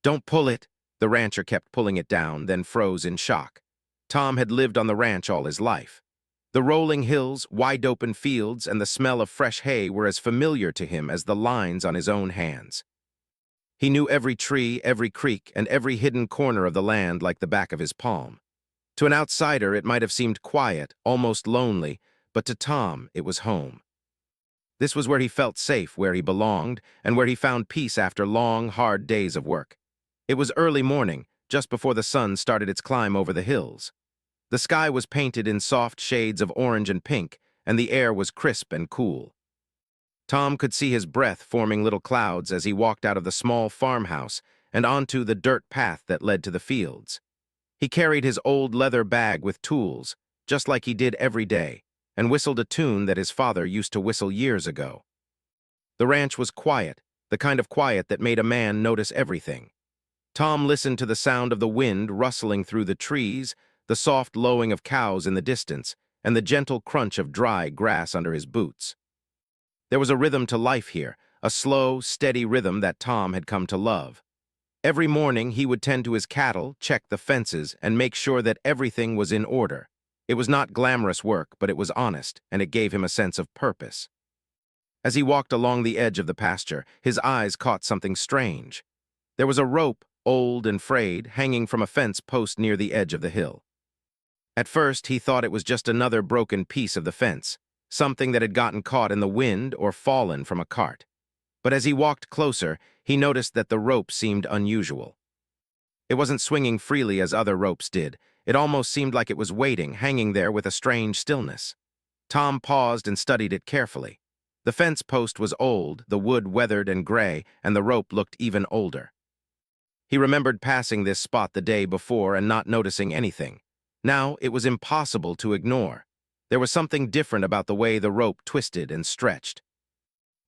"Don't pull it!" The rancher kept pulling it down, then froze in shock. Tom had lived on the ranch all his life. The rolling hills, wide-open fields, and the smell of fresh hay were as familiar to him as the lines on his own hands. He knew every tree, every creek, and every hidden corner of the land like the back of his palm. To an outsider, it might have seemed quiet, almost lonely, but to Tom, it was home. This was where he felt safe, where he belonged, and where he found peace after long, hard days of work. It was early morning, just before the sun started its climb over the hills. The sky was painted in soft shades of orange and pink, and the air was crisp and cool. Tom could see his breath forming little clouds as he walked out of the small farmhouse and onto the dirt path that led to the fields. He carried his old leather bag with tools, just like he did every day, and whistled a tune that his father used to whistle years ago. The ranch was quiet, the kind of quiet that made a man notice everything. Tom listened to the sound of the wind rustling through the trees, the soft lowing of cows in the distance, and the gentle crunch of dry grass under his boots. There was a rhythm to life here, a slow, steady rhythm that Tom had come to love. Every morning he would tend to his cattle, check the fences, and make sure that everything was in order. It was not glamorous work, but it was honest, and it gave him a sense of purpose. As he walked along the edge of the pasture, his eyes caught something strange. There was a rope, old and frayed, hanging from a fence post near the edge of the hill. At first, he thought it was just another broken piece of the fence, something that had gotten caught in the wind or fallen from a cart. But as he walked closer, he noticed that the rope seemed unusual. It wasn't swinging freely as other ropes did. It almost seemed like it was waiting, hanging there with a strange stillness. Tom paused and studied it carefully. The fence post was old, the wood weathered and gray, and the rope looked even older. He remembered passing this spot the day before and not noticing anything. Now it was impossible to ignore. There was something different about the way the rope twisted and stretched.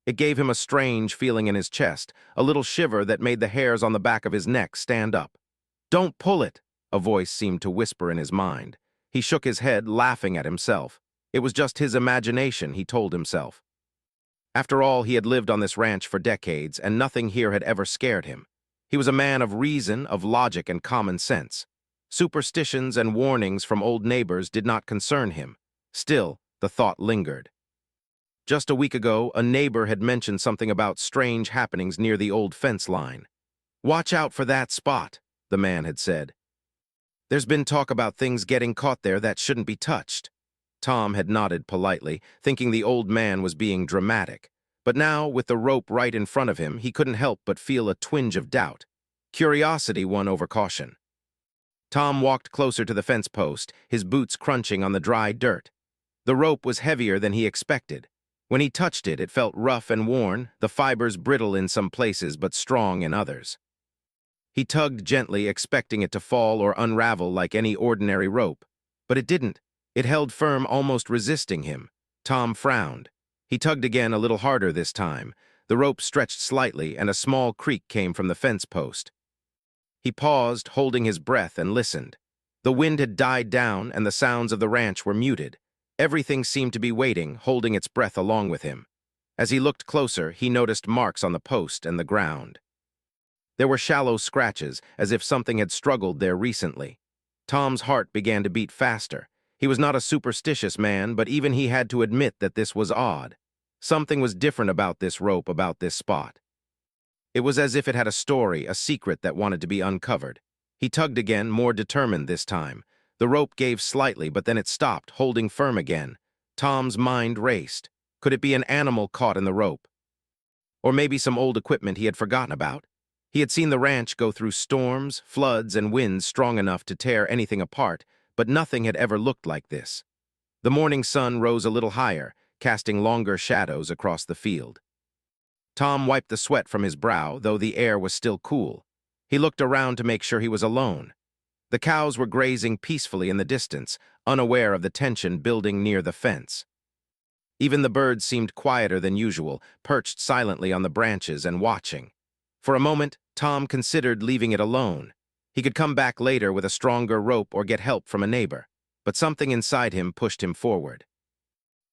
It gave him a strange feeling in his chest, a little shiver that made the hairs on the back of his neck stand up. "Don't pull it," a voice seemed to whisper in his mind. He shook his head, laughing at himself. It was just his imagination, he told himself. After all, he had lived on this ranch for decades, and nothing here had ever scared him. He was a man of reason, of logic, and common sense. Superstitions and warnings from old neighbors did not concern him. Still, the thought lingered. Just a week ago, a neighbor had mentioned something about strange happenings near the old fence line. "Watch out for that spot," the man had said. "There's been talk about things getting caught there that shouldn't be touched." Tom had nodded politely, thinking the old man was being dramatic. But now, with the rope right in front of him, he couldn't help but feel a twinge of doubt. Curiosity won over caution. Tom walked closer to the fence post, his boots crunching on the dry dirt. The rope was heavier than he expected. When he touched it, it felt rough and worn, the fibers brittle in some places but strong in others. He tugged gently, expecting it to fall or unravel like any ordinary rope. But it didn't. It held firm, almost resisting him. Tom frowned. He tugged again, a little harder this time. The rope stretched slightly, and a small creak came from the fence post. He paused, holding his breath, and listened. The wind had died down, and the sounds of the ranch were muted. Everything seemed to be waiting, holding its breath along with him. As he looked closer, he noticed marks on the post and the ground. There were shallow scratches, as if something had struggled there recently. Tom's heart began to beat faster. He was not a superstitious man, but even he had to admit that this was odd. Something was different about this rope, about this spot. It was as if it had a story, a secret that wanted to be uncovered. He tugged again, more determined this time. The rope gave slightly, but then it stopped, holding firm again. Tom's mind raced. Could it be an animal caught in the rope? Or maybe some old equipment he had forgotten about? He had seen the ranch go through storms, floods, and winds strong enough to tear anything apart, but nothing had ever looked like this. The morning sun rose a little higher, casting longer shadows across the field. Tom wiped the sweat from his brow, though the air was still cool. He looked around to make sure he was alone. The cows were grazing peacefully in the distance, unaware of the tension building near the fence. Even the birds seemed quieter than usual, perched silently on the branches and watching. For a moment, Tom considered leaving it alone. He could come back later with a stronger rope or get help from a neighbor, but something inside him pushed him forward.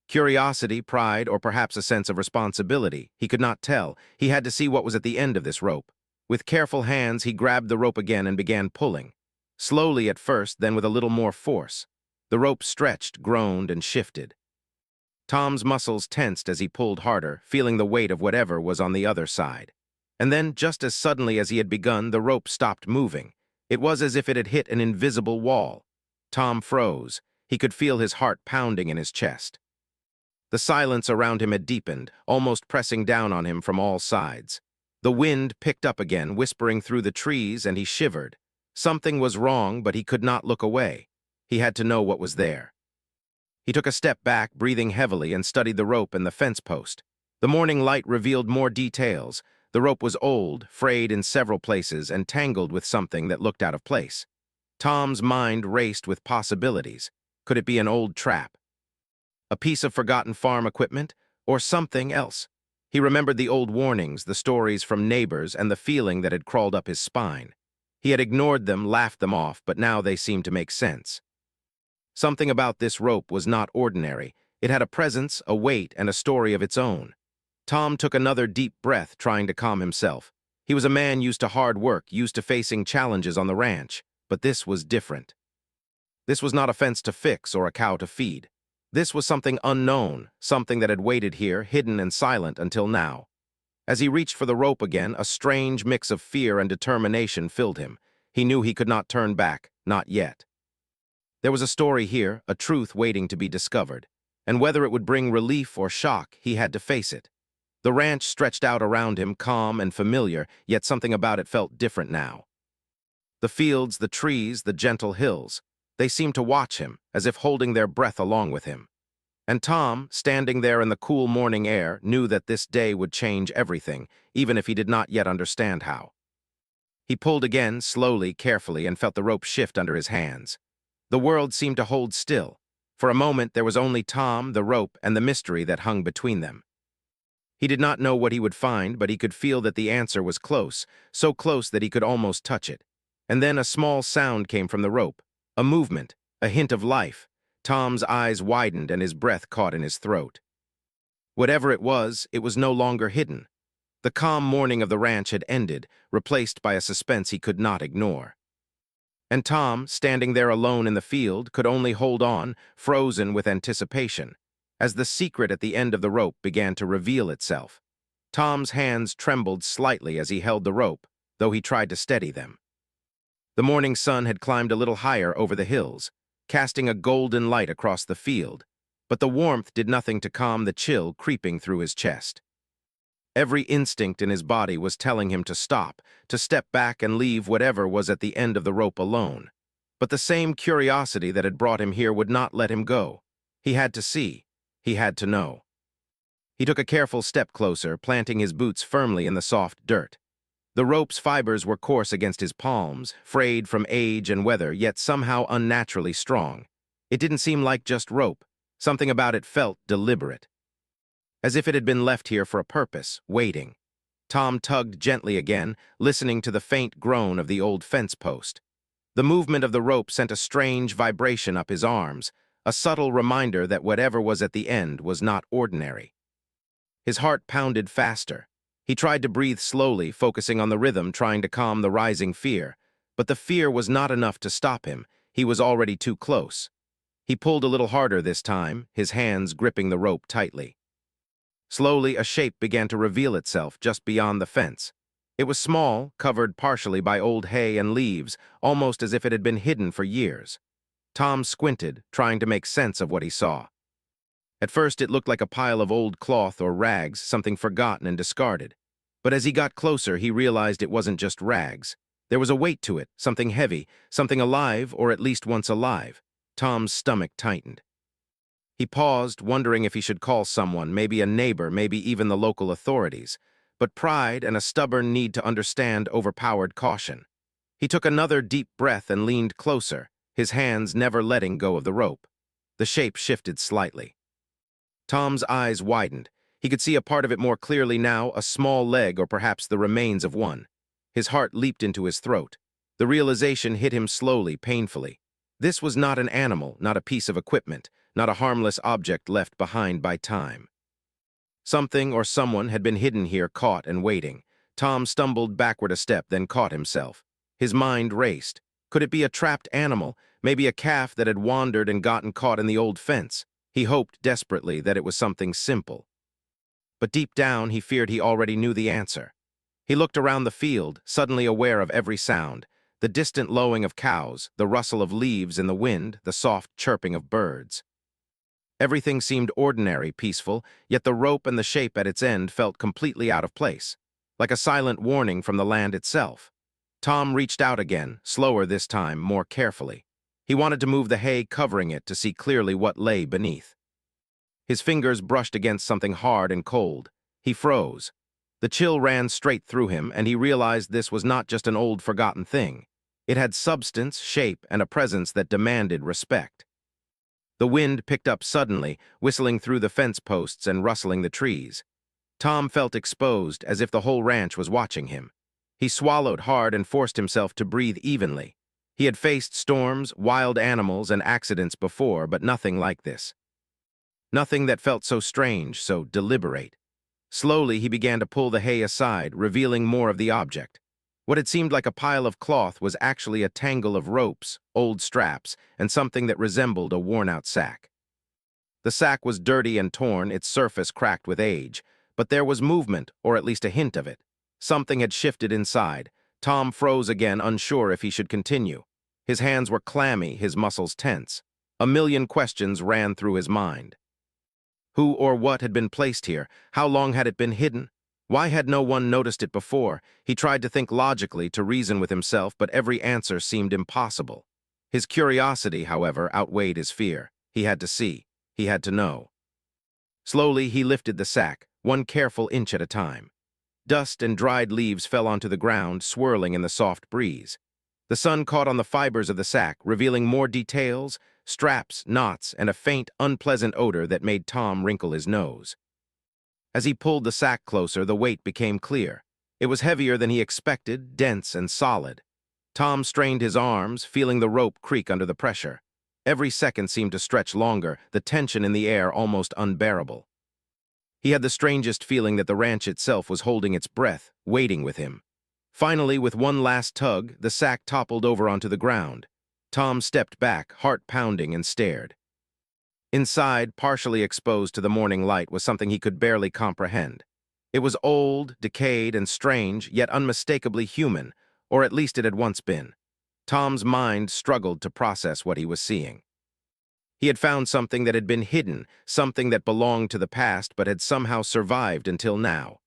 Curiosity, pride, or perhaps a sense of responsibility, he could not tell. He had to see what was at the end of this rope. With careful hands, he grabbed the rope again and began pulling. Slowly at first, then with a little more force. The rope stretched, groaned, and shifted. Tom's muscles tensed as he pulled harder, feeling the weight of whatever was on the other side. And then, just as suddenly as he had begun, the rope stopped moving. It was as if it had hit an invisible wall. Tom froze. He could feel his heart pounding in his chest. The silence around him had deepened, almost pressing down on him from all sides. The wind picked up again, whispering through the trees, and he shivered. Something was wrong, but he could not look away. He had to know what was there. He took a step back, breathing heavily, and studied the rope and the fence post. The morning light revealed more details. The rope was old, frayed in several places, and tangled with something that looked out of place. Tom's mind raced with possibilities. Could it be an old trap? A piece of forgotten farm equipment? Or something else? He remembered the old warnings, the stories from neighbors, and the feeling that had crawled up his spine. He had ignored them, laughed them off, but now they seemed to make sense. Something about this rope was not ordinary. It had a presence, a weight, and a story of its own. Tom took another deep breath, trying to calm himself. He was a man used to hard work, used to facing challenges on the ranch, but this was different. This was not a fence to fix or a cow to feed. This was something unknown, something that had waited here, hidden and silent until now. As he reached for the rope again, a strange mix of fear and determination filled him. He knew he could not turn back, not yet. There was a story here, a truth waiting to be discovered, and whether it would bring relief or shock, he had to face it. The ranch stretched out around him, calm and familiar, yet something about it felt different now. The fields, the trees, the gentle hills, they seemed to watch him, as if holding their breath along with him. And Tom, standing there in the cool morning air, knew that this day would change everything, even if he did not yet understand how. He pulled again, slowly, carefully, and felt the rope shift under his hands. The world seemed to hold still. For a moment, there was only Tom, the rope, and the mystery that hung between them. He did not know what he would find, but he could feel that the answer was close, so close that he could almost touch it. And then a small sound came from the rope, a movement, a hint of life. Tom's eyes widened and his breath caught in his throat. Whatever it was no longer hidden. The calm morning of the ranch had ended, replaced by a suspense he could not ignore. And Tom, standing there alone in the field, could only hold on, frozen with anticipation, as the secret at the end of the rope began to reveal itself. Tom's hands trembled slightly as he held the rope, though he tried to steady them. The morning sun had climbed a little higher over the hills, casting a golden light across the field, but the warmth did nothing to calm the chill creeping through his chest. Every instinct in his body was telling him to stop, to step back and leave whatever was at the end of the rope alone. But the same curiosity that had brought him here would not let him go. He had to see. He had to know. He took a careful step closer, planting his boots firmly in the soft dirt. The rope's fibers were coarse against his palms, frayed from age and weather, yet somehow unnaturally strong. It didn't seem like just rope. Something about it felt deliberate, as if it had been left here for a purpose, waiting. Tom tugged gently again, listening to the faint groan of the old fence post. The movement of the rope sent a strange vibration up his arms, a subtle reminder that whatever was at the end was not ordinary. His heart pounded faster. He tried to breathe slowly, focusing on the rhythm, trying to calm the rising fear. But the fear was not enough to stop him. He was already too close. He pulled a little harder this time, his hands gripping the rope tightly. Slowly, a shape began to reveal itself just beyond the fence. It was small, covered partially by old hay and leaves, almost as if it had been hidden for years. Tom squinted, trying to make sense of what he saw. At first, it looked like a pile of old cloth or rags, something forgotten and discarded. But as he got closer, he realized it wasn't just rags. There was a weight to it, something heavy, something alive, or at least once alive. Tom's stomach tightened. He paused, wondering if he should call someone, maybe a neighbor, maybe even the local authorities. But pride and a stubborn need to understand overpowered caution. He took another deep breath and leaned closer, his hands never letting go of the rope. The shape shifted slightly. Tom's eyes widened. He could see a part of it more clearly now, a small leg or perhaps the remains of one. His heart leaped into his throat. The realization hit him slowly, painfully. This was not an animal, not a piece of equipment, not a harmless object left behind by time. Something or someone had been hidden here, caught and waiting. Tom stumbled backward a step, then caught himself. His mind raced. Could it be a trapped animal, maybe a calf that had wandered and gotten caught in the old fence? He hoped desperately that it was something simple. But deep down, he feared he already knew the answer. He looked around the field, suddenly aware of every sound: the distant lowing of cows, the rustle of leaves in the wind, the soft chirping of birds. Everything seemed ordinary, peaceful, yet the rope and the shape at its end felt completely out of place, like a silent warning from the land itself. Tom reached out again, slower this time, more carefully. He wanted to move the hay covering it to see clearly what lay beneath. His fingers brushed against something hard and cold. He froze. The chill ran straight through him, and he realized this was not just an old, forgotten thing. It had substance, shape, and a presence that demanded respect. The wind picked up suddenly, whistling through the fence posts and rustling the trees. Tom felt exposed, as if the whole ranch was watching him. He swallowed hard and forced himself to breathe evenly. He had faced storms, wild animals, and accidents before, but nothing like this. Nothing that felt so strange, so deliberate. Slowly, he began to pull the hay aside, revealing more of the object. What had seemed like a pile of cloth was actually a tangle of ropes, old straps, and something that resembled a worn-out sack. The sack was dirty and torn, its surface cracked with age, but there was movement, or at least a hint of it. Something had shifted inside. Tom froze again, unsure if he should continue. His hands were clammy, his muscles tense. A million questions ran through his mind. Who or what had been placed here? How long had it been hidden? Why had no one noticed it before? He tried to think logically, to reason with himself, but every answer seemed impossible. His curiosity, however, outweighed his fear. He had to see. He had to know. Slowly, he lifted the sack, one careful inch at a time. Dust and dried leaves fell onto the ground, swirling in the soft breeze. The sun caught on the fibers of the sack, revealing more details: straps, knots, and a faint, unpleasant odor that made Tom wrinkle his nose. As he pulled the sack closer, the weight became clear. It was heavier than he expected, dense and solid. Tom strained his arms, feeling the rope creak under the pressure. Every second seemed to stretch longer, the tension in the air almost unbearable. He had the strangest feeling that the ranch itself was holding its breath, waiting with him. Finally, with one last tug, the sack toppled over onto the ground. Tom stepped back, heart pounding, and stared. Inside, partially exposed to the morning light, was something he could barely comprehend. It was old, decayed, and strange, yet unmistakably human, or at least it had once been. Tom's mind struggled to process what he was seeing. He had found something that had been hidden, something that belonged to the past but had somehow survived until now.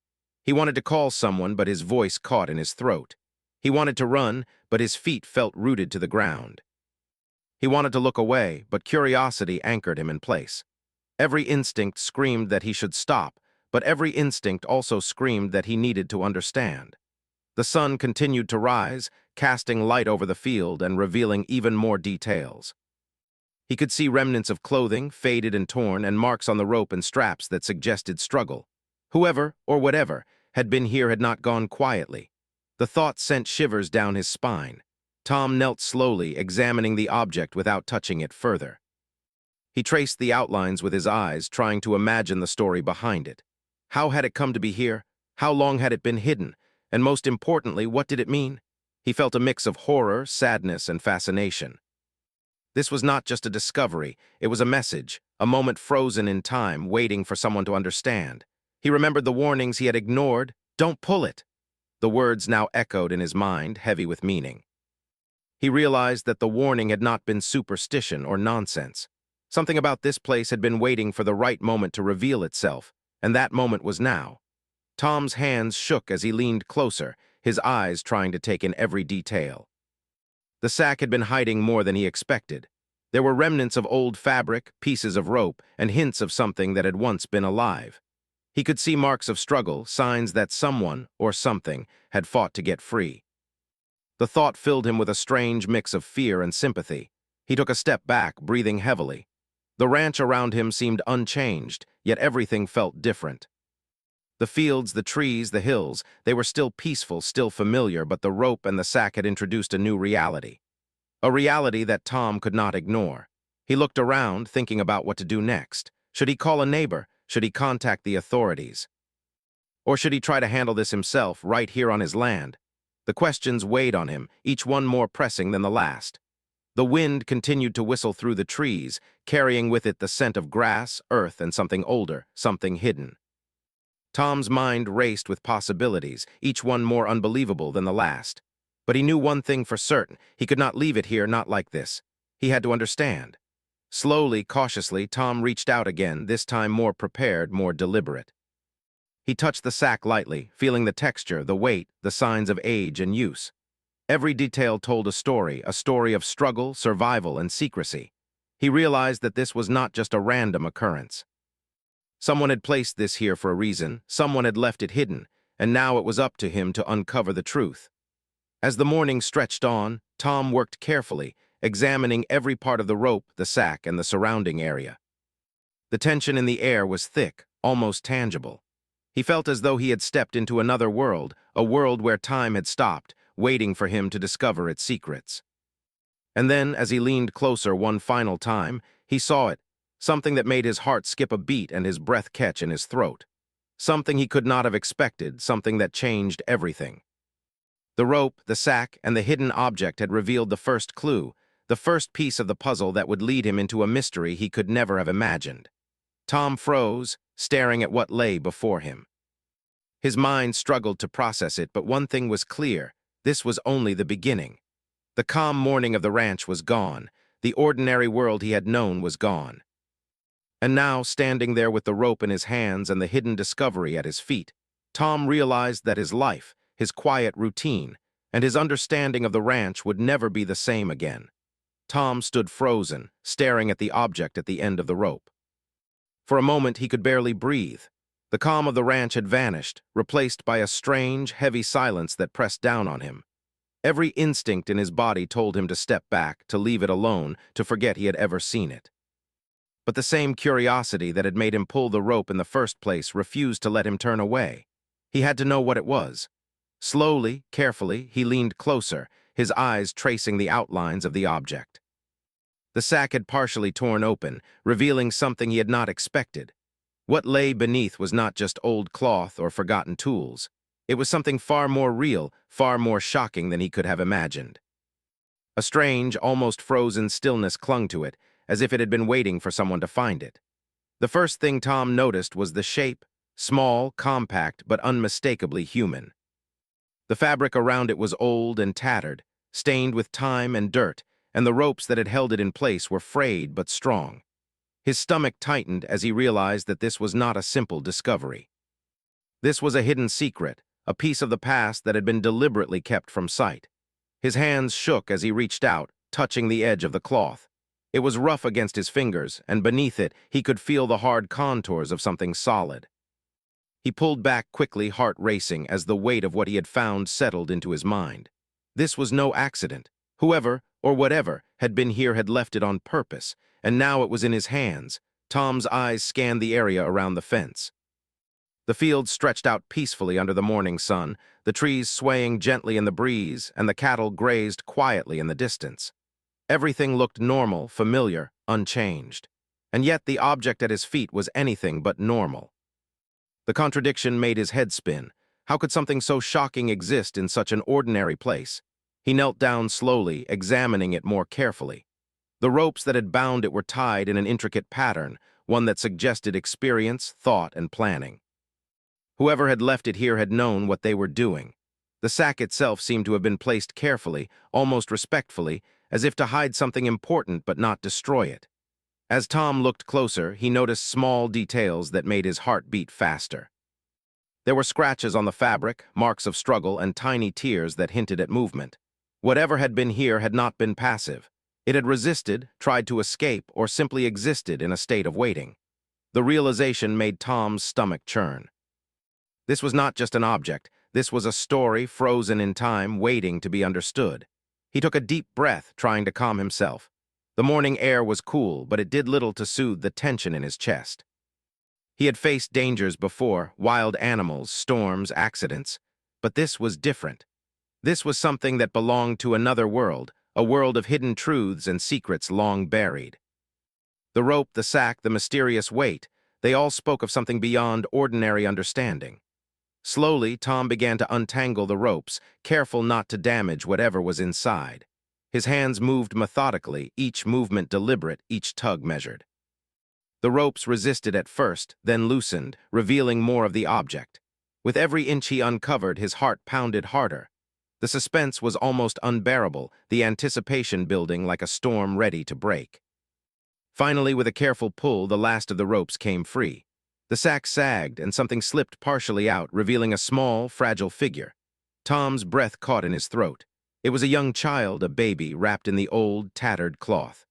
He wanted to call someone, but his voice caught in his throat. He wanted to run, but his feet felt rooted to the ground. He wanted to look away, but curiosity anchored him in place. Every instinct screamed that he should stop, but every instinct also screamed that he needed to understand. The sun continued to rise, casting light over the field and revealing even more details. He could see remnants of clothing, faded and torn, and marks on the rope and straps that suggested struggle. Whoever, or whatever, had been here had not gone quietly. The thought sent shivers down his spine. Tom knelt slowly, examining the object without touching it further. He traced the outlines with his eyes, trying to imagine the story behind it. How had it come to be here? How long had it been hidden? And most importantly, what did it mean? He felt a mix of horror, sadness, and fascination. This was not just a discovery, it was a message, a moment frozen in time, waiting for someone to understand. He remembered the warnings he had ignored. "Don't pull it!" The words now echoed in his mind, heavy with meaning. He realized that the warning had not been superstition or nonsense. Something about this place had been waiting for the right moment to reveal itself, and that moment was now. Tom's hands shook as he leaned closer, his eyes trying to take in every detail. The sack had been hiding more than he expected. There were remnants of old fabric, pieces of rope, and hints of something that had once been alive. He could see marks of struggle, signs that someone, or something, had fought to get free. The thought filled him with a strange mix of fear and sympathy. He took a step back, breathing heavily. The ranch around him seemed unchanged, yet everything felt different. The fields, the trees, the hills, they were still peaceful, still familiar, but the rope and the sack had introduced a new reality. A reality that Tom could not ignore. He looked around, thinking about what to do next. Should he call a neighbor? Should he contact the authorities? Or should he try to handle this himself right here on his land? The questions weighed on him, each one more pressing than the last. The wind continued to whistle through the trees, carrying with it the scent of grass, earth, and something older, something hidden. Tom's mind raced with possibilities, each one more unbelievable than the last. But he knew one thing for certain: he could not leave it here, not like this. He had to understand. Slowly, cautiously, Tom reached out again, this time more prepared, more deliberate. He touched the sack lightly, feeling the texture, the weight, the signs of age and use. Every detail told a story of struggle, survival, and secrecy. He realized that this was not just a random occurrence. Someone had placed this here for a reason, someone had left it hidden, and now it was up to him to uncover the truth. As the morning stretched on, Tom worked carefully, examining every part of the rope, the sack, and the surrounding area. The tension in the air was thick, almost tangible. He felt as though he had stepped into another world, a world where time had stopped, waiting for him to discover its secrets. And then, as he leaned closer one final time, he saw it, something that made his heart skip a beat and his breath catch in his throat. Something he could not have expected, something that changed everything. The rope, the sack, and the hidden object had revealed the first clue, the first piece of the puzzle that would lead him into a mystery he could never have imagined. Tom froze, staring at what lay before him. His mind struggled to process it, but one thing was clear: this was only the beginning. The calm morning of the ranch was gone. The ordinary world he had known was gone. And now, standing there with the rope in his hands and the hidden discovery at his feet, Tom realized that his life, his quiet routine, and his understanding of the ranch would never be the same again. Tom stood frozen, staring at the object at the end of the rope. For a moment, he could barely breathe. The calm of the ranch had vanished, replaced by a strange, heavy silence that pressed down on him. Every instinct in his body told him to step back, to leave it alone, to forget he had ever seen it. But the same curiosity that had made him pull the rope in the first place refused to let him turn away. He had to know what it was. Slowly, carefully, he leaned closer, his eyes tracing the outlines of the object. The sack had partially torn open, revealing something he had not expected. What lay beneath was not just old cloth or forgotten tools. It was something far more real, far more shocking than he could have imagined. A strange, almost frozen stillness clung to it, as if it had been waiting for someone to find it. The first thing Tom noticed was the shape: small, compact, but unmistakably human. The fabric around it was old and tattered, stained with time and dirt, and the ropes that had held it in place were frayed but strong. His stomach tightened as he realized that this was not a simple discovery. This was a hidden secret, a piece of the past that had been deliberately kept from sight. His hands shook as he reached out, touching the edge of the cloth. It was rough against his fingers, and beneath it, he could feel the hard contours of something solid. He pulled back quickly, heart racing, as the weight of what he had found settled into his mind. This was no accident. Whoever, or whatever, had been here had left it on purpose, and now it was in his hands. Tom's eyes scanned the area around the fence. The field stretched out peacefully under the morning sun, the trees swaying gently in the breeze, and the cattle grazed quietly in the distance. Everything looked normal, familiar, unchanged. And yet the object at his feet was anything but normal. The contradiction made his head spin. How could something so shocking exist in such an ordinary place? He knelt down slowly, examining it more carefully. The ropes that had bound it were tied in an intricate pattern, one that suggested experience, thought, and planning. Whoever had left it here had known what they were doing. The sack itself seemed to have been placed carefully, almost respectfully, as if to hide something important but not destroy it. As Tom looked closer, he noticed small details that made his heart beat faster. There were scratches on the fabric, marks of struggle, and tiny tears that hinted at movement. Whatever had been here had not been passive. It had resisted, tried to escape, or simply existed in a state of waiting. The realization made Tom's stomach churn. This was not just an object. This was a story frozen in time, waiting to be understood. He took a deep breath, trying to calm himself. The morning air was cool, but it did little to soothe the tension in his chest. He had faced dangers before: wild animals, storms, accidents. But this was different. This was something that belonged to another world, a world of hidden truths and secrets long buried. The rope, the sack, the mysterious weight, they all spoke of something beyond ordinary understanding. Slowly, Tom began to untangle the ropes, careful not to damage whatever was inside. His hands moved methodically, each movement deliberate, each tug measured. The ropes resisted at first, then loosened, revealing more of the object. With every inch he uncovered, his heart pounded harder. The suspense was almost unbearable, the anticipation building like a storm ready to break. Finally, with a careful pull, the last of the ropes came free. The sack sagged, and something slipped partially out, revealing a small, fragile figure. Tom's breath caught in his throat. It was a young child, a baby, wrapped in the old, tattered cloth.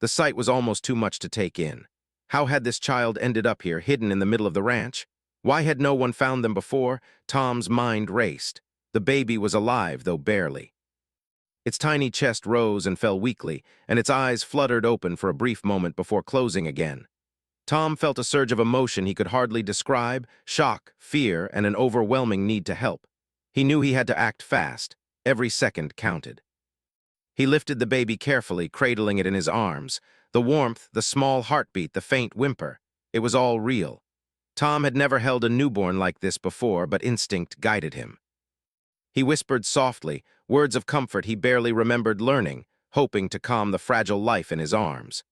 The sight was almost too much to take in. How had this child ended up here, hidden in the middle of the ranch? Why had no one found them before? Tom's mind raced. The baby was alive, though barely. Its tiny chest rose and fell weakly, and its eyes fluttered open for a brief moment before closing again. Tom felt a surge of emotion he could hardly describe, shock, fear, and an overwhelming need to help. He knew he had to act fast. Every second counted. He lifted the baby carefully, cradling it in his arms. The warmth, the small heartbeat, the faint whimper. It was all real. Tom had never held a newborn like this before, but instinct guided him. He whispered softly, words of comfort he barely remembered learning, hoping to calm the fragile life in his arms.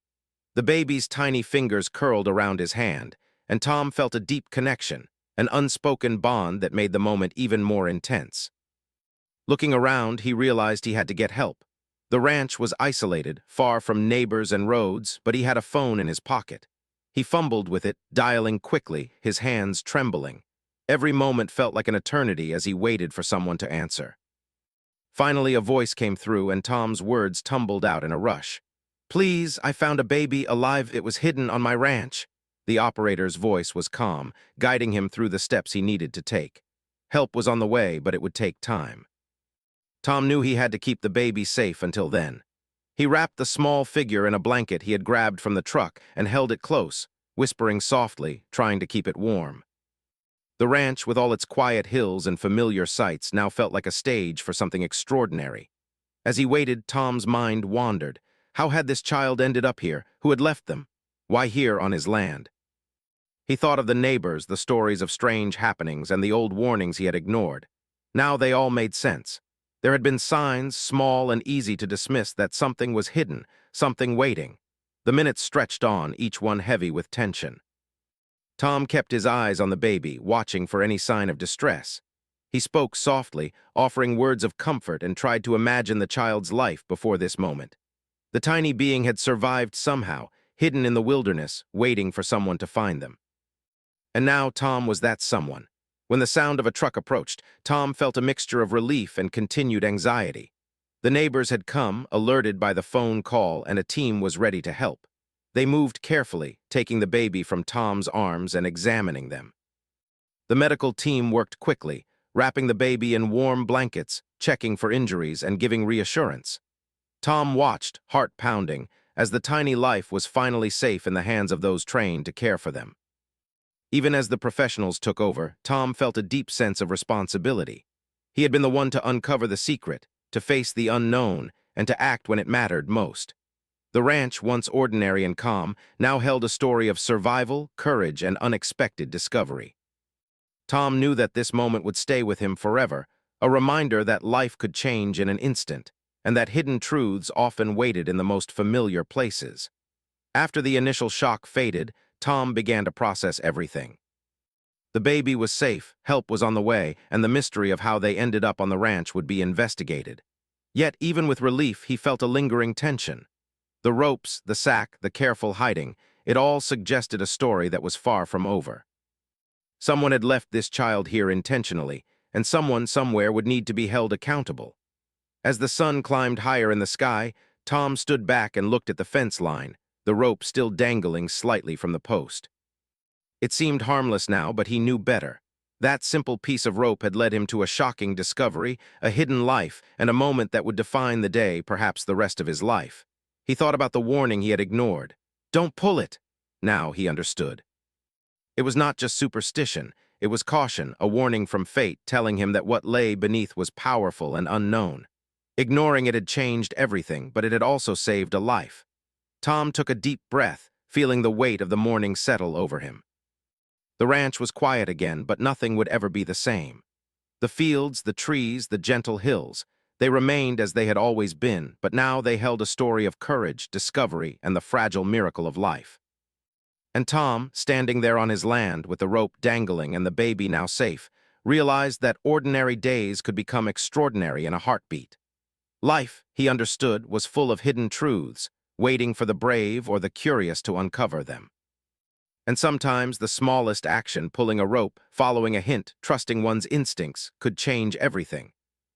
The baby's tiny fingers curled around his hand, and Tom felt a deep connection, an unspoken bond that made the moment even more intense. Looking around, he realized he had to get help. The ranch was isolated, far from neighbors and roads, but he had a phone in his pocket. He fumbled with it, dialing quickly, his hands trembling. Every moment felt like an eternity as he waited for someone to answer. Finally, a voice came through, and Tom's words tumbled out in a rush. "Please, I found a baby alive. It was hidden on my ranch." The operator's voice was calm, guiding him through the steps he needed to take. Help was on the way, but it would take time. Tom knew he had to keep the baby safe until then. He wrapped the small figure in a blanket he had grabbed from the truck and held it close, whispering softly, trying to keep it warm. The ranch, with all its quiet hills and familiar sights, now felt like a stage for something extraordinary. As he waited, Tom's mind wandered. How had this child ended up here? Who had left them? Why here on his land? He thought of the neighbors, the stories of strange happenings, and the old warnings he had ignored. Now they all made sense. There had been signs, small and easy to dismiss, that something was hidden, something waiting. The minutes stretched on, each one heavy with tension. Tom kept his eyes on the baby, watching for any sign of distress. He spoke softly, offering words of comfort, and tried to imagine the child's life before this moment. The tiny being had survived somehow, hidden in the wilderness, waiting for someone to find them. And now Tom was that someone. When the sound of a truck approached, Tom felt a mixture of relief and continued anxiety. The neighbors had come, alerted by the phone call, and a team was ready to help. They moved carefully, taking the baby from Tom's arms and examining them. The medical team worked quickly, wrapping the baby in warm blankets, checking for injuries, and giving reassurance. Tom watched, heart pounding, as the tiny life was finally safe in the hands of those trained to care for them. Even as the professionals took over, Tom felt a deep sense of responsibility. He had been the one to uncover the secret, to face the unknown, and to act when it mattered most. The ranch, once ordinary and calm, now held a story of survival, courage, and unexpected discovery. Tom knew that this moment would stay with him forever, a reminder that life could change in an instant, and that hidden truths often waited in the most familiar places. After the initial shock faded, Tom began to process everything. The baby was safe, help was on the way, and the mystery of how they ended up on the ranch would be investigated. Yet, even with relief, he felt a lingering tension. The ropes, the sack, the careful hiding, it all suggested a story that was far from over. Someone had left this child here intentionally, and someone somewhere would need to be held accountable. As the sun climbed higher in the sky, Tom stood back and looked at the fence line, the rope still dangling slightly from the post. It seemed harmless now, but he knew better. That simple piece of rope had led him to a shocking discovery, a hidden life, and a moment that would define the day, perhaps the rest of his life. He thought about the warning he had ignored. "Don't pull it!" Now he understood. It was not just superstition, it was caution, a warning from fate telling him that what lay beneath was powerful and unknown. Ignoring it had changed everything, but it had also saved a life. Tom took a deep breath, feeling the weight of the morning settle over him. The ranch was quiet again, but nothing would ever be the same. The fields, the trees, the gentle hills, they remained as they had always been, but now they held a story of courage, discovery, and the fragile miracle of life. And Tom, standing there on his land with the rope dangling and the baby now safe, realized that ordinary days could become extraordinary in a heartbeat. Life, he understood, was full of hidden truths, waiting for the brave or the curious to uncover them. And sometimes the smallest action, pulling a rope, following a hint, trusting one's instincts, could change everything.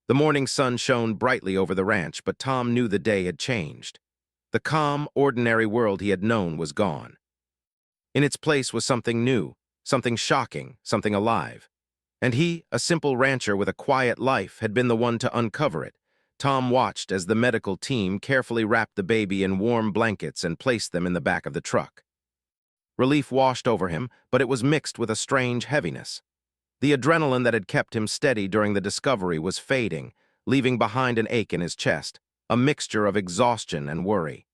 The morning sun shone brightly over the ranch, but Tom knew the day had changed. The calm, ordinary world he had known was gone. In its place was something new, something shocking, something alive. And he, a simple rancher with a quiet life, had been the one to uncover it. Tom watched as the medical team carefully wrapped the baby in warm blankets and placed them in the back of the truck. Relief washed over him, but it was mixed with a strange heaviness. The adrenaline that had kept him steady during the discovery was fading, leaving behind an ache in his chest, a mixture of exhaustion and worry.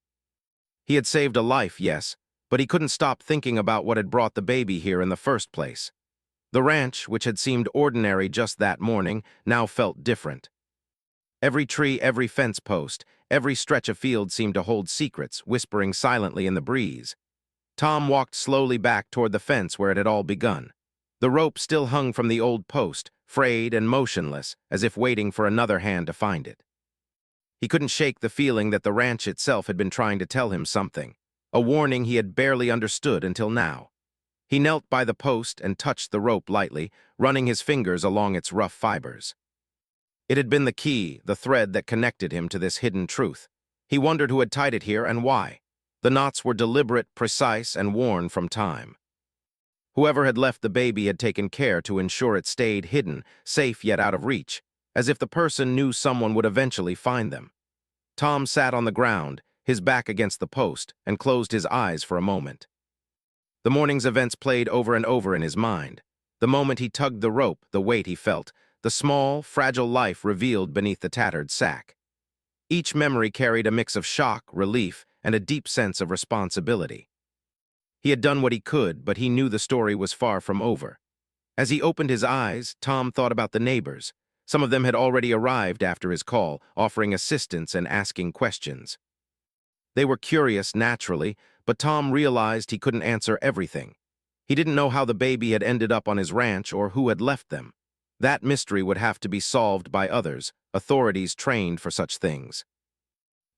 He had saved a life, yes, but he couldn't stop thinking about what had brought the baby here in the first place. The ranch, which had seemed ordinary just that morning, now felt different. Every tree, every fence post, every stretch of field seemed to hold secrets, whispering silently in the breeze. Tom walked slowly back toward the fence where it had all begun. The rope still hung from the old post, frayed and motionless, as if waiting for another hand to find it. He couldn't shake the feeling that the ranch itself had been trying to tell him something, a warning he had barely understood until now. He knelt by the post and touched the rope lightly, running his fingers along its rough fibers. It had been the key, the thread that connected him to this hidden truth. He wondered who had tied it here and why. The knots were deliberate, precise, and worn from time. Whoever had left the baby had taken care to ensure it stayed hidden, safe yet out of reach, as if the person knew someone would eventually find them. Tom sat on the ground, his back against the post, and closed his eyes for a moment. The morning's events played over and over in his mind. The moment he tugged the rope, the weight he felt, the small, fragile life revealed beneath the tattered sack. Each memory carried a mix of shock, relief, and a deep sense of responsibility. He had done what he could, but he knew the story was far from over. As he opened his eyes, Tom thought about the neighbors. Some of them had already arrived after his call, offering assistance and asking questions. They were curious, naturally, but Tom realized he couldn't answer everything. He didn't know how the baby had ended up on his ranch or who had left them. That mystery would have to be solved by others, authorities trained for such things.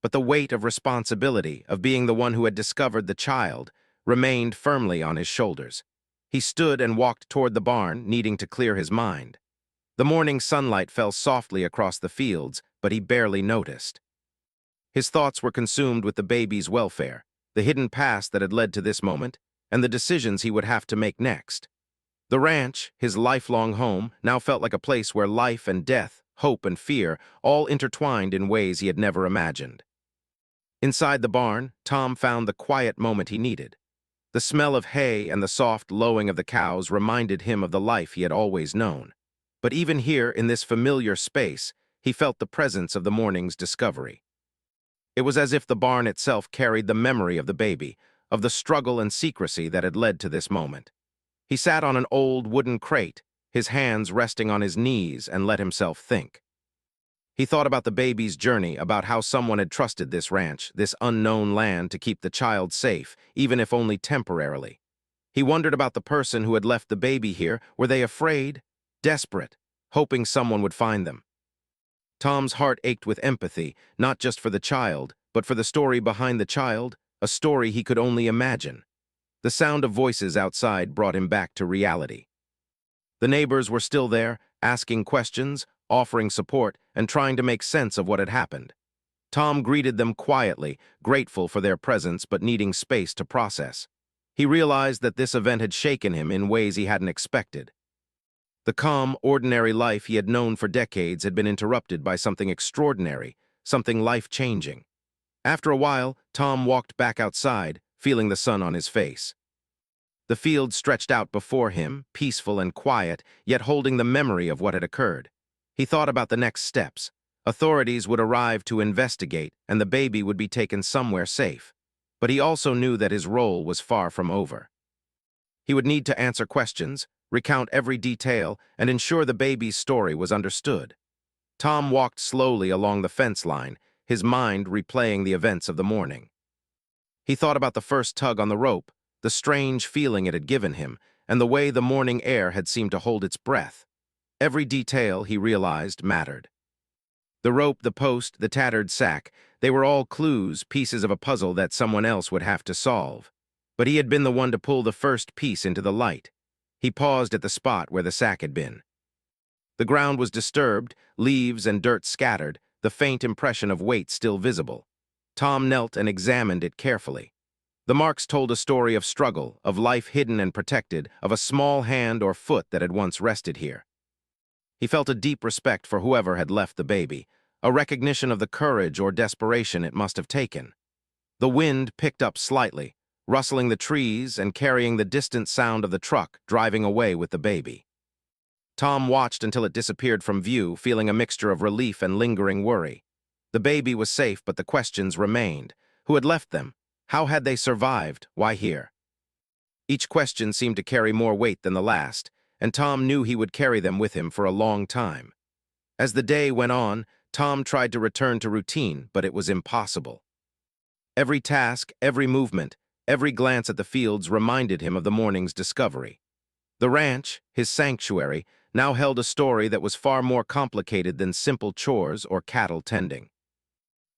But the weight of responsibility, of being the one who had discovered the child, remained firmly on his shoulders. He stood and walked toward the barn, needing to clear his mind. The morning sunlight fell softly across the fields, but he barely noticed. His thoughts were consumed with the baby's welfare, the hidden past that had led to this moment, and the decisions he would have to make next. The ranch, his lifelong home, now felt like a place where life and death, hope and fear, all intertwined in ways he had never imagined. Inside the barn, Tom found the quiet moment he needed. The smell of hay and the soft lowing of the cows reminded him of the life he had always known. But even here, in this familiar space, he felt the presence of the morning's discovery. It was as if the barn itself carried the memory of the baby, of the struggle and secrecy that had led to this moment. He sat on an old wooden crate, his hands resting on his knees, and let himself think. He thought about the baby's journey, about how someone had trusted this ranch, this unknown land, to keep the child safe, even if only temporarily. He wondered about the person who had left the baby here. Were they afraid, desperate, hoping someone would find them? Tom's heart ached with empathy, not just for the child, but for the story behind the child, a story he could only imagine. The sound of voices outside brought him back to reality. The neighbors were still there, asking questions, offering support, and trying to make sense of what had happened. Tom greeted them quietly, grateful for their presence but needing space to process. He realized that this event had shaken him in ways he hadn't expected. The calm, ordinary life he had known for decades had been interrupted by something extraordinary, something life-changing. After a while, Tom walked back outside, feeling the sun on his face. The field stretched out before him, peaceful and quiet, yet holding the memory of what had occurred. He thought about the next steps. Authorities would arrive to investigate, and the baby would be taken somewhere safe. But he also knew that his role was far from over. He would need to answer questions, recount every detail, and ensure the baby's story was understood. Tom walked slowly along the fence line, his mind replaying the events of the morning. He thought about the first tug on the rope, the strange feeling it had given him, and the way the morning air had seemed to hold its breath. Every detail, he realized, mattered. The rope, the post, the tattered sack, they were all clues, pieces of a puzzle that someone else would have to solve. But he had been the one to pull the first piece into the light. He paused at the spot where the sack had been. The ground was disturbed, leaves and dirt scattered, the faint impression of weight still visible. Tom knelt and examined it carefully. The marks told a story of struggle, of life hidden and protected, of a small hand or foot that had once rested here. He felt a deep respect for whoever had left the baby, a recognition of the courage or desperation it must have taken. The wind picked up slightly, rustling the trees and carrying the distant sound of the truck driving away with the baby. Tom watched until it disappeared from view, feeling a mixture of relief and lingering worry. The baby was safe, but the questions remained. Who had left them? How had they survived? Why here? Each question seemed to carry more weight than the last, and Tom knew he would carry them with him for a long time. As the day went on, Tom tried to return to routine, but it was impossible. Every task, every movement, every glance at the fields reminded him of the morning's discovery. The ranch, his sanctuary, now held a story that was far more complicated than simple chores or cattle tending.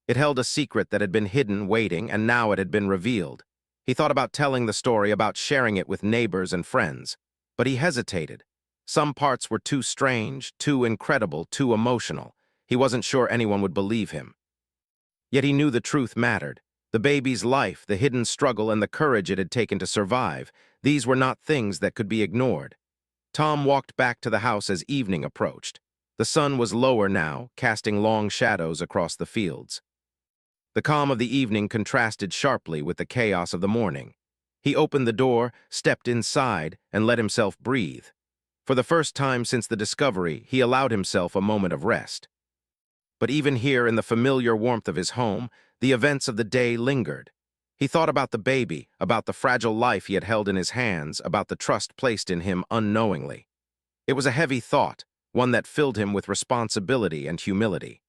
It held a secret that had been hidden, waiting, and now it had been revealed. He thought about telling the story, about sharing it with neighbors and friends, but he hesitated. Some parts were too strange, too incredible, too emotional. He wasn't sure anyone would believe him. Yet he knew the truth mattered. The baby's life, the hidden struggle, and the courage it had taken to survive, these were not things that could be ignored. Tom walked back to the house as evening approached. The sun was lower now, casting long shadows across the fields. The calm of the evening contrasted sharply with the chaos of the morning. He opened the door, stepped inside, and let himself breathe. For the first time since the discovery, he allowed himself a moment of rest. But even here, in the familiar warmth of his home, the events of the day lingered. He thought about the baby, about the fragile life he had held in his hands, about the trust placed in him unknowingly. It was a heavy thought, one that filled him with responsibility and humility.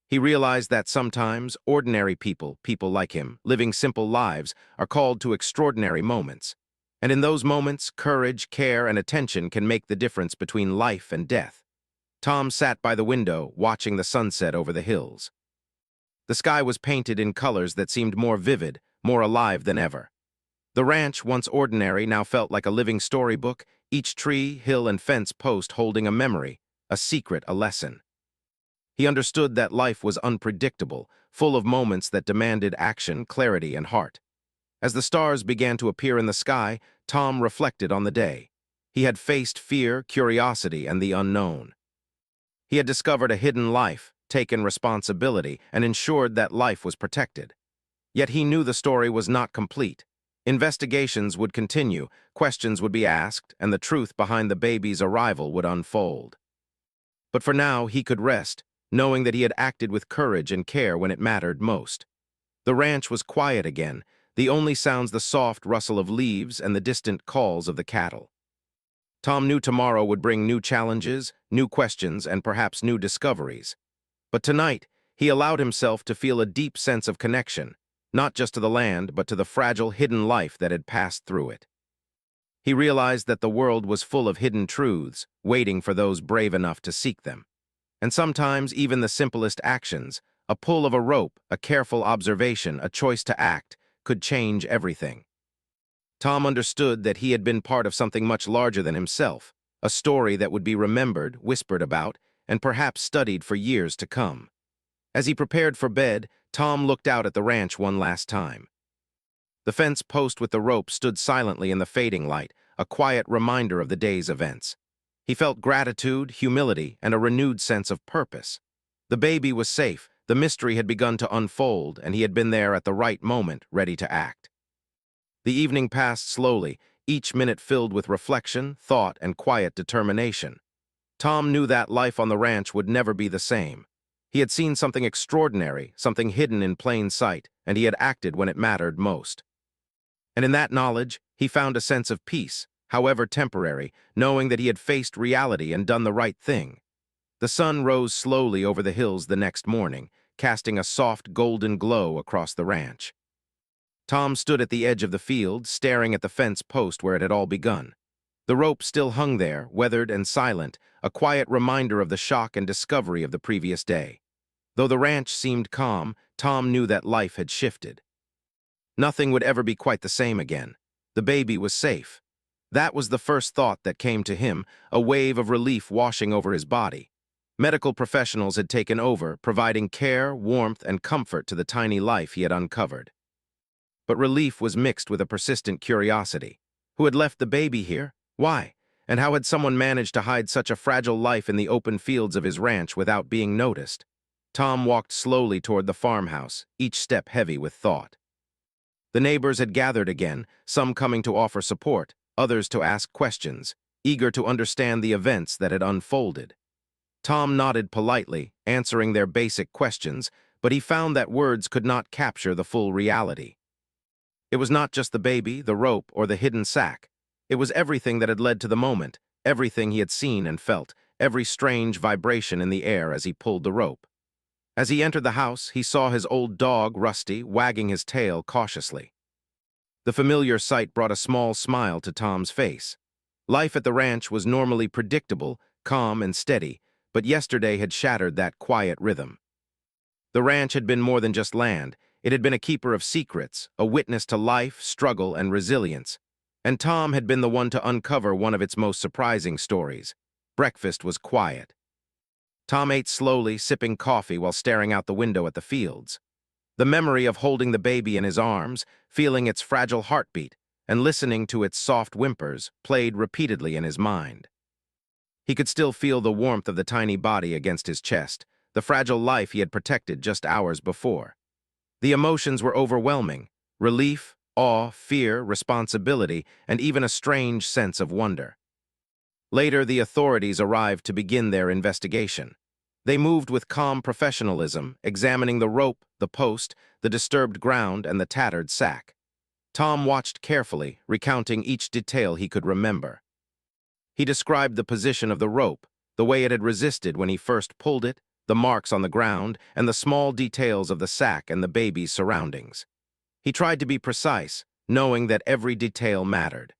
He realized that sometimes ordinary people, people like him, living simple lives, are called to extraordinary moments. And in those moments, courage, care, and attention can make the difference between life and death. Tom sat by the window, watching the sunset over the hills. The sky was painted in colors that seemed more vivid, more alive than ever. The ranch, once ordinary, now felt like a living storybook, each tree, hill, and fence post holding a memory, a secret, a lesson. He understood that life was unpredictable, full of moments that demanded action, clarity, and heart. As the stars began to appear in the sky, Tom reflected on the day. He had faced fear, curiosity, and the unknown. He had discovered a hidden life, taken responsibility, and ensured that life was protected. Yet he knew the story was not complete. Investigations would continue, questions would be asked, and the truth behind the baby's arrival would unfold. But for now, he could rest, knowing that he had acted with courage and care when it mattered most. The ranch was quiet again, the only sounds the soft rustle of leaves and the distant calls of the cattle. Tom knew tomorrow would bring new challenges, new questions, and perhaps new discoveries. But tonight, he allowed himself to feel a deep sense of connection, not just to the land, but to the fragile, hidden life that had passed through it. He realized that the world was full of hidden truths, waiting for those brave enough to seek them. And sometimes even the simplest actions, a pull of a rope, a careful observation, a choice to act, could change everything. Tom understood that he had been part of something much larger than himself, a story that would be remembered, whispered about, and perhaps studied for years to come. As he prepared for bed, Tom looked out at the ranch one last time. The fence post with the rope stood silently in the fading light, a quiet reminder of the day's events. He felt gratitude, humility, and a renewed sense of purpose. The baby was safe, the mystery had begun to unfold, and he had been there at the right moment, ready to act. The evening passed slowly, each minute filled with reflection, thought, and quiet determination. Tom knew that life on the ranch would never be the same. He had seen something extraordinary, something hidden in plain sight, and he had acted when it mattered most. And in that knowledge, He found a sense of peace, however temporary, knowing that he had faced reality and done the right thing. The sun rose slowly over the hills the next morning, casting a soft golden glow across the ranch. Tom stood at the edge of the field, staring at the fence post where it had all begun. The rope still hung there, weathered and silent, a quiet reminder of the shock and discovery of the previous day. Though the ranch seemed calm, Tom knew that life had shifted. Nothing would ever be quite the same again. The baby was safe. That was the first thought that came to him, a wave of relief washing over his body. Medical professionals had taken over, providing care, warmth, and comfort to the tiny life he had uncovered. But relief was mixed with a persistent curiosity. Who had left the baby here? Why? And how had someone managed to hide such a fragile life in the open fields of his ranch without being noticed? Tom walked slowly toward the farmhouse, each step heavy with thought. The neighbors had gathered again, some coming to offer support, others to ask questions, eager to understand the events that had unfolded. Tom nodded politely, answering their basic questions, but he found that words could not capture the full reality. It was not just the baby, the rope, or the hidden sack. It was everything that had led to the moment, everything he had seen and felt, every strange vibration in the air as he pulled the rope. As he entered the house, he saw his old dog, Rusty, wagging his tail cautiously. The familiar sight brought a small smile to Tom's face. Life at the ranch was normally predictable, calm and steady, but yesterday had shattered that quiet rhythm. The ranch had been more than just land. It had been a keeper of secrets, a witness to life, struggle, and resilience. And Tom had been the one to uncover one of its most surprising stories. Breakfast was quiet. Tom ate slowly, sipping coffee while staring out the window at the fields. The memory of holding the baby in his arms, feeling its fragile heartbeat, and listening to its soft whimpers played repeatedly in his mind. He could still feel the warmth of the tiny body against his chest, the fragile life he had protected just hours before. The emotions were overwhelming: relief, awe, fear, responsibility, and even a strange sense of wonder. Later, the authorities arrived to begin their investigation. They moved with calm professionalism, examining the rope, the post, the disturbed ground, and the tattered sack. Tom watched carefully, recounting each detail he could remember. He described the position of the rope, the way it had resisted when he first pulled it, the marks on the ground, and the small details of the sack and the baby's surroundings. He tried to be precise, knowing that every detail mattered.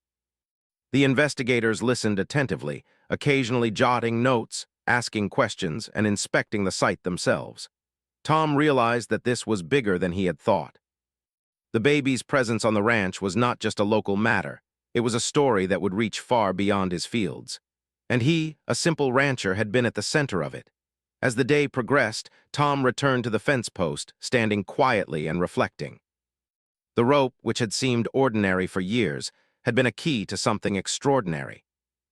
The investigators listened attentively, occasionally jotting notes, asking questions, and inspecting the site themselves. Tom realized that this was bigger than he had thought. The baby's presence on the ranch was not just a local matter. It was a story that would reach far beyond his fields. And he, a simple rancher, had been at the center of it. As the day progressed, Tom returned to the fence post, standing quietly and reflecting. The rope, which had seemed ordinary for years, had been a key to something extraordinary.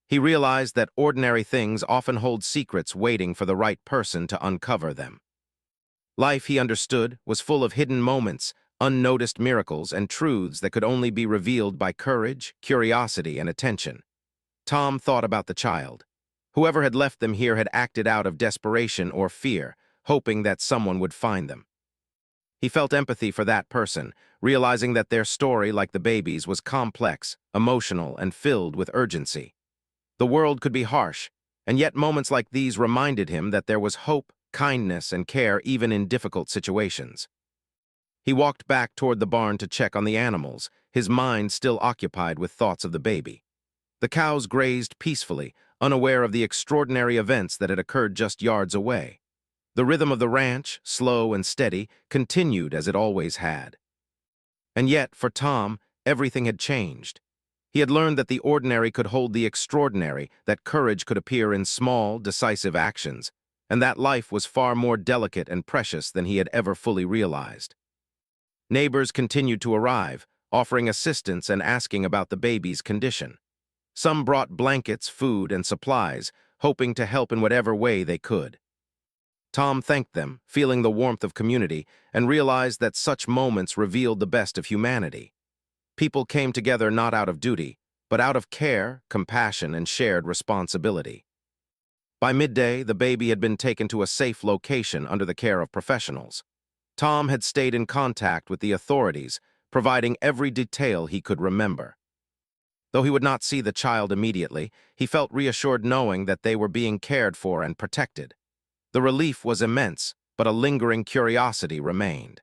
He realized that ordinary things often hold secrets waiting for the right person to uncover them. Life, he understood, was full of hidden moments, unnoticed miracles, and truths that could only be revealed by courage, curiosity, and attention. Tom thought about the child. Whoever had left them here had acted out of desperation or fear, hoping that someone would find them. He felt empathy for that person, realizing that their story, like the baby's, was complex, emotional, and filled with urgency. The world could be harsh, and yet moments like these reminded him that there was hope, kindness, and care even in difficult situations. He walked back toward the barn to check on the animals, his mind still occupied with thoughts of the baby. The cows grazed peacefully, unaware of the extraordinary events that had occurred just yards away. The rhythm of the ranch, slow and steady, continued as it always had. And yet, for Tom, everything had changed. He had learned that the ordinary could hold the extraordinary, that courage could appear in small, decisive actions, and that life was far more delicate and precious than he had ever fully realized. Neighbors continued to arrive, offering assistance and asking about the baby's condition. Some brought blankets, food, and supplies, hoping to help in whatever way they could. Tom thanked them, feeling the warmth of community, and realized that such moments revealed the best of humanity. People came together not out of duty, but out of care, compassion, and shared responsibility. By midday, the baby had been taken to a safe location under the care of professionals. Tom had stayed in contact with the authorities, providing every detail he could remember. Though he would not see the child immediately, he felt reassured knowing that they were being cared for and protected. The relief was immense, but a lingering curiosity remained.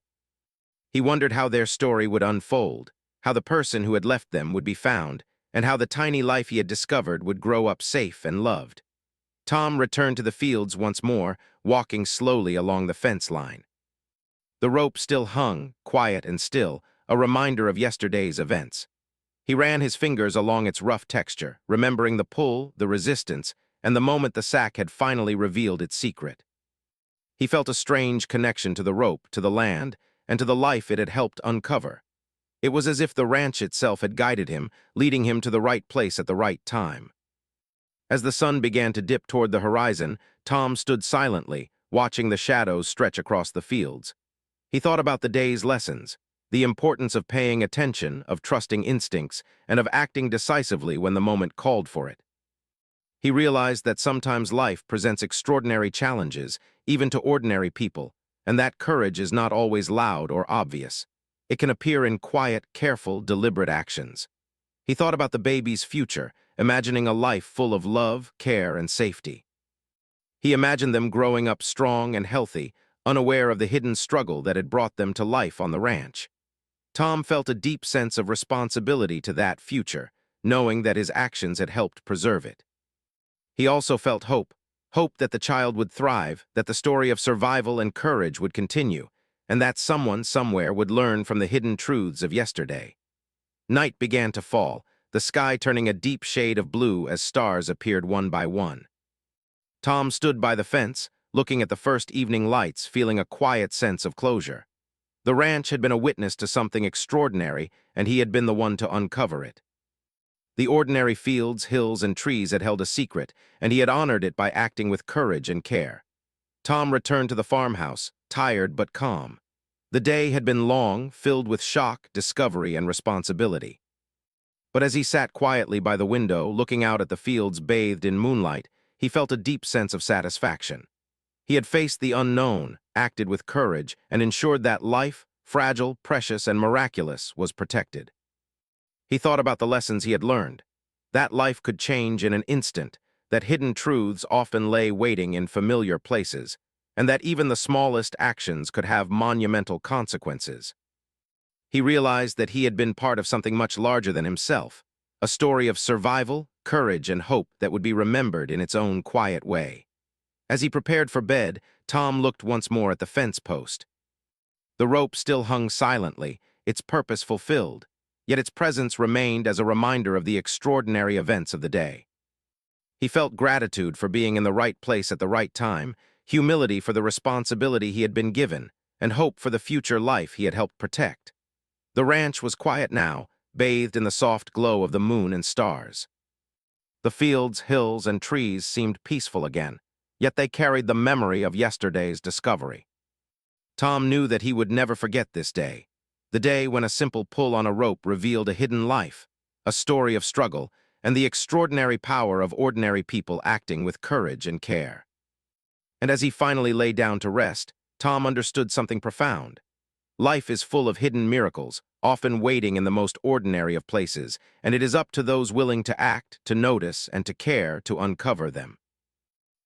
He wondered how their story would unfold, how the person who had left them would be found, and how the tiny life he had discovered would grow up safe and loved. Tom returned to the fields once more, walking slowly along the fence line. The rope still hung, quiet and still, a reminder of yesterday's events. He ran his fingers along its rough texture, remembering the pull, the resistance, and the moment the sack had finally revealed its secret. He felt a strange connection to the rope, to the land, and to the life it had helped uncover. It was as if the ranch itself had guided him, leading him to the right place at the right time. As the sun began to dip toward the horizon, Tom stood silently, watching the shadows stretch across the fields. He thought about the day's lessons, the importance of paying attention, of trusting instincts, and of acting decisively when the moment called for it. He realized that sometimes life presents extraordinary challenges, even to ordinary people, and that courage is not always loud or obvious. It can appear in quiet, careful, deliberate actions. He thought about the baby's future, imagining a life full of love, care, and safety. He imagined them growing up strong and healthy, unaware of the hidden struggle that had brought them to life on the ranch. Tom felt a deep sense of responsibility to that future, knowing that his actions had helped preserve it. He also felt hope that the child would thrive, that the story of survival and courage would continue, and that someone somewhere would learn from the hidden truths of yesterday. Night began to fall, the sky turning a deep shade of blue as stars appeared one by one. Tom stood by the fence, looking at the first evening lights, feeling a quiet sense of closure. The ranch had been a witness to something extraordinary, and he had been the one to uncover it. The ordinary fields, hills, and trees had held a secret, and he had honored it by acting with courage and care. Tom returned to the farmhouse, tired but calm. The day had been long, filled with shock, discovery, and responsibility. But as he sat quietly by the window, looking out at the fields bathed in moonlight, he felt a deep sense of satisfaction. He had faced the unknown, acted with courage, and ensured that life, fragile, precious, and miraculous, was protected. He thought about the lessons he had learned. That life could change in an instant, that hidden truths often lay waiting in familiar places, and that even the smallest actions could have monumental consequences. He realized that he had been part of something much larger than himself, a story of survival, courage, and hope that would be remembered in its own quiet way. As he prepared for bed, Tom looked once more at the fence post. The rope still hung silently, its purpose fulfilled, yet its presence remained as a reminder of the extraordinary events of the day. He felt gratitude for being in the right place at the right time, humility for the responsibility he had been given, and hope for the future life he had helped protect. The ranch was quiet now, bathed in the soft glow of the moon and stars. The fields, hills, and trees seemed peaceful again, yet they carried the memory of yesterday's discovery. Tom knew that he would never forget this day, the day when a simple pull on a rope revealed a hidden life, a story of struggle, and the extraordinary power of ordinary people acting with courage and care. And as he finally lay down to rest, Tom understood something profound. Life is full of hidden miracles, often waiting in the most ordinary of places, and it is up to those willing to act, to notice, and to care to uncover them.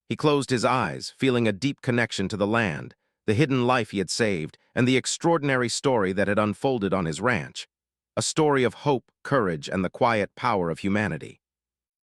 He closed his eyes, feeling a deep connection to the land, the hidden life he had saved, and the extraordinary story that had unfolded on his ranch, a story of hope, courage, and the quiet power of humanity.